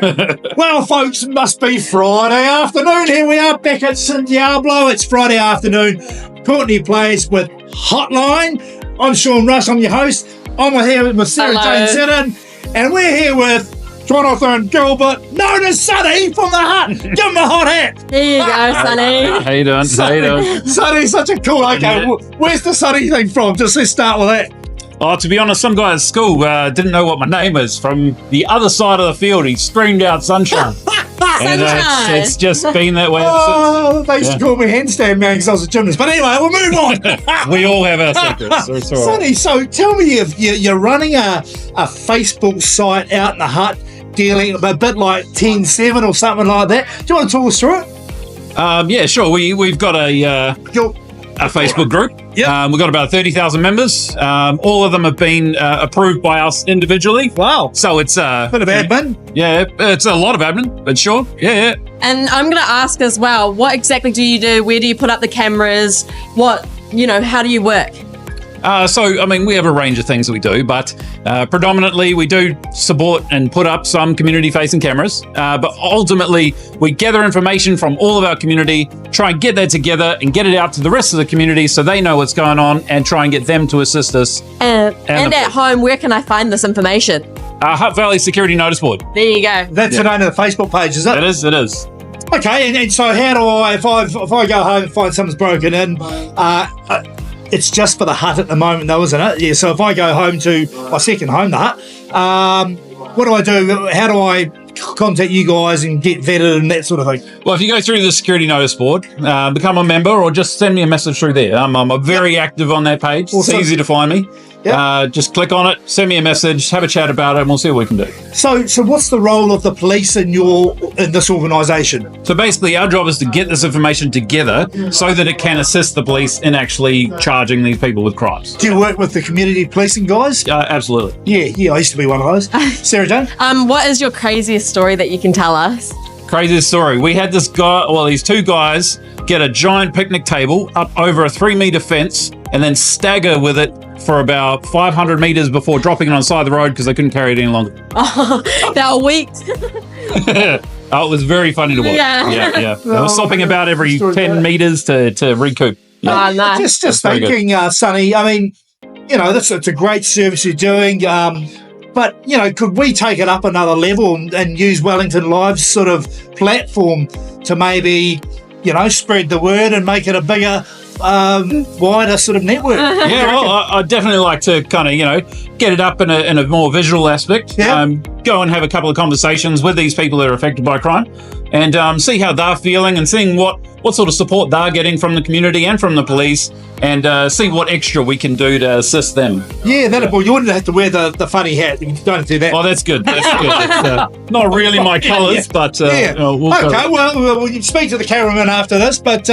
Well, folks, it must be Friday afternoon. Here we are back at St Diablo. It's Friday afternoon. Courtney plays with Hotline. I'm Sean Rush. I'm your host. I'm here with Sarah Jane Siddon. And we're here with Jonathan Gilbert, known as Sonny from the Hut. Give him a hot hat. There you go, Sonny. How you doing? Sonny's such a cool. Okay, where's the Sonny thing from? Just let's start with that. Oh, to be honest, some guy at school didn't know what my name is. From the other side of the field, he screamed out sunshine. And it's just been that way. Oh, they used to call me handstand man because I was a gymnast. But anyway, we'll move on. We all have our secrets. So it's all right. Sonny, so tell me if you're running a Facebook site out in the Hut, dealing a bit like 10-7 or something like that. Do you want to talk us through it? Yeah, sure. We've got a Facebook group. Yep. We've got about 30,000 members. All of them have been approved by us individually. Wow. So it's a bit of admin. Yeah, it's a lot of admin, but sure. Yeah. And I'm going to ask as well, what exactly do you do? Where do you put up the cameras? How do you work? We have a range of things that we do, but predominantly we do support and put up some community-facing cameras. But ultimately, we gather information from all of our community, try and get that together and get it out to the rest of the community so they know what's going on and try and get them to assist us. And at home, where can I find this information? Hutt Valley Security Notice Board. There you go. That's the name of the Facebook page, is it? It is. Okay, and so how do I, if I go home and find something's broken in, it's just for the Hut at the moment, though, isn't it? Yeah. So if I go home to my second home, the Hut, what do I do? How do I contact you guys and get vetted and that sort of thing? Well, if you go through the security notice board, become a member, or just send me a message through there. I'm very active on that page. Awesome. It's easy to find me. Yep. Just click on it, send me a message, have a chat about it, and we'll see what we can do. So what's the role of the police in this organisation? So basically, our job is to get this information together so that it can assist the police in actually charging these people with crimes. Do you work with the community policing guys? Absolutely. Yeah, I used to be one of those. Sarah Jane? What is your craziest story that you can tell us? Craziest story. We had these two guys get a giant picnic table up over a 3-meter fence and then stagger with it for about 500 meters before dropping it on the side of the road because they couldn't carry it any longer. Oh, they were weak. It was very funny to watch. Yeah. They were stopping about every 10 meters to recoup. Yeah. Oh, nice. Just thinking, Sonny, it's a great service you're doing, but, could we take it up another level and use Wellington Live's sort of platform to maybe, spread the word and make it a bigger, wider sort of network? Yeah, well, I'd definitely like to kind of, get it up in a more visual aspect. Yeah. Go and have a couple of conversations with these people that are affected by crime and see how they're feeling and seeing what sort of support they're getting from the community and from the police and see what extra we can do to assist them. Yeah, well, you wouldn't have to wear the funny hat. You don't do that. Oh, that's good. It's, not really my colours, but okay, well, you speak to the cameraman after this, but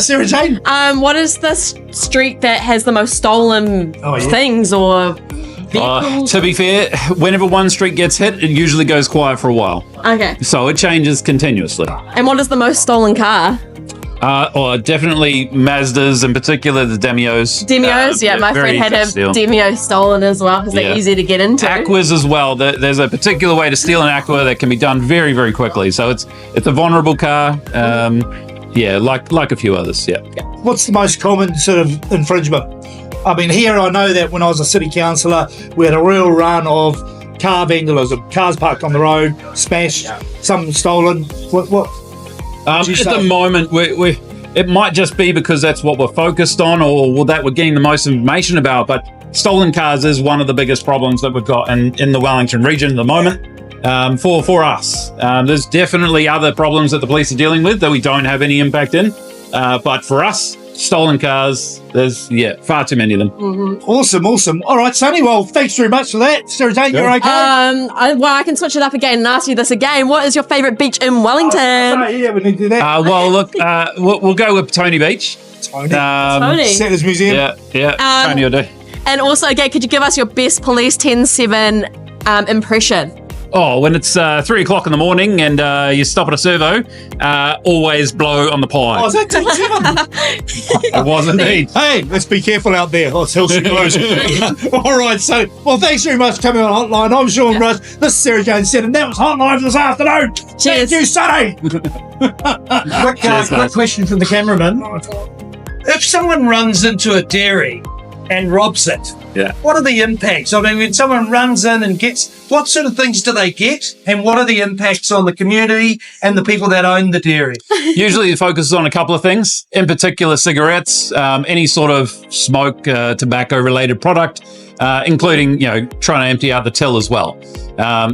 Sarah Jane? What is the street that has the most stolen things or vehicles? To be fair, whenever one street gets hit, it usually goes quiet for a while. Okay. So it changes continuously. And what is the most stolen car? Definitely Mazdas, in particular the Demios. My friend had a Demio stolen as well because they're easy to get into. Aquas as well. There's a particular way to steal an Aqua that can be done very, very quickly. So it's a vulnerable car. Like a few others. Yeah. What's the most common sort of infringement? I mean, here I know that when I was a city councillor, we had a real run of car vandalism, cars parked on the road, smashed, some stolen. What? At the moment, it might just be because that's what we're focused on or that we're getting the most information about, but stolen cars is one of the biggest problems that we've got in the Wellington region at the moment for us. There's definitely other problems that the police are dealing with that we don't have any impact in, but for us, stolen cars, there's far too many of them. Mm-hmm. Awesome. All right, Sonny, well, thanks very much for that. Sarah Jane, you're okay? I can switch it up again and ask you this again. What is your favourite beach in Wellington? Yeah, we need to do that. We'll go with Tony Beach. Tony. Settlers Museum. Yeah. Tony will do. And also, again, could you give us your best Police 10-7 impression? Oh, when it's 3 o'clock in the morning and you stop at a servo, always blow on the pie. Oh, is that Tim? It was indeed. Hey, let's be careful out there. Oh, tell she blows. All right, so, well, thanks very much for coming on Hotline. I'm Sean Rush. This is Sarah Jane said, and that was Hotline for this afternoon. Cheers. Thank you, Sonny. Quick question from the cameraman. If someone runs into a dairy and robs it, Yeah. what are the impacts? I mean, when someone runs in and gets, what sort of things do they get? And what are the impacts on the community and the people that own the dairy? Usually it focuses on a couple of things, in particular cigarettes, any sort of smoke, tobacco-related product, including, trying to empty out the till as well.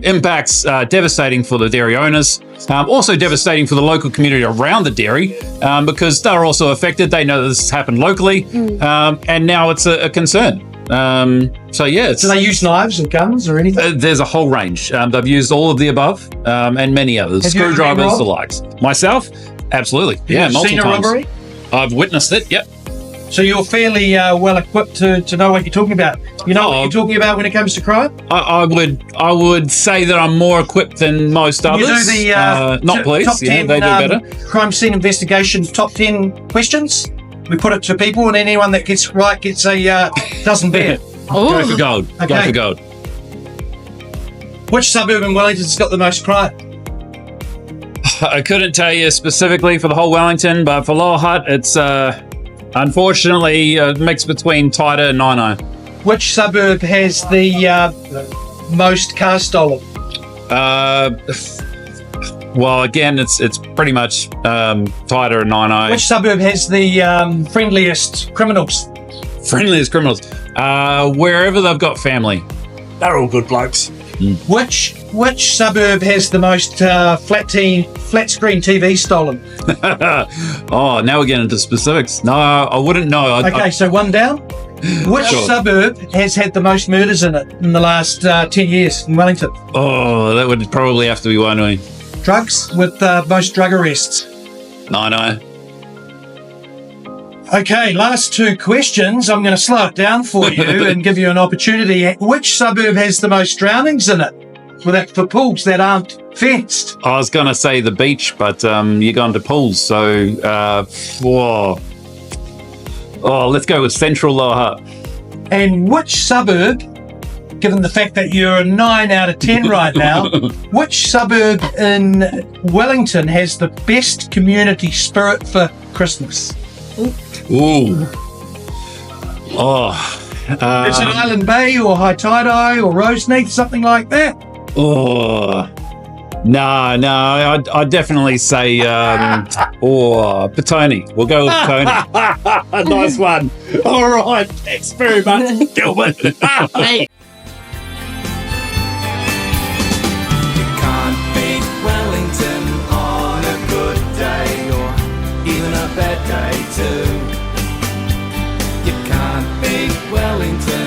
Impacts devastating for the dairy owners, also devastating for the local community around the dairy because they're also affected. They know this has happened locally, and now it's a concern. Do they use knives or guns or anything? There's a whole range. They've used all of the above and many others, Have you ever been screwdrivers, robbed? the likes. Myself, absolutely. Yeah, You've multiple seen a times. robbery? I've witnessed it. Yep. So you're fairly well equipped to know what you're talking about. You know what you're talking about when it comes to crime? I would say that I'm more equipped than most others. You do the not police. top 10 they do better. crime scene investigation top 10 questions. We put it to people, and anyone that gets right gets a dozen beer. Go for gold. Go Okay. for gold. Which suburb in Wellington's got the most crime? I couldn't tell you specifically for the whole Wellington, but for Lower Hutt, it's unfortunately a mix between Taita and Nino. Which suburb has the most cars stolen? Well, again, it's pretty much Taita and Nino. Which suburb has the friendliest criminals? Friendliest criminals. Wherever they've got family. They're all good blokes. Which suburb has the most flat screen TV stolen? Oh, now we're getting into specifics. No, I wouldn't know. Okay, so one down. Which Sure. suburb has had the most murders in it in the last 10 years in Wellington? That would probably have to be Wainui. Drugs with most drug arrests. Nino. Okay, last two questions. I'm going to slow it down for you and give you an opportunity. Which suburb has the most drownings in it? For pools that aren't fenced. I was going to say the beach, but you're going to pools, so let's go with Central Lower Hutt. And which suburb, given the fact that you're a 9 out of 10 right now, which suburb in Wellington has the best community spirit for Christmas? Ooh. Oh. It's an Island Bay or High Tide or Roseneath, something like that. Oh. No, I'd definitely say Petone. We'll go with Petone. Nice one. All right. Thanks very much, Gilbert. Hey. Can't beat Wellington on a good day or even a bad day too. You can't beat Wellington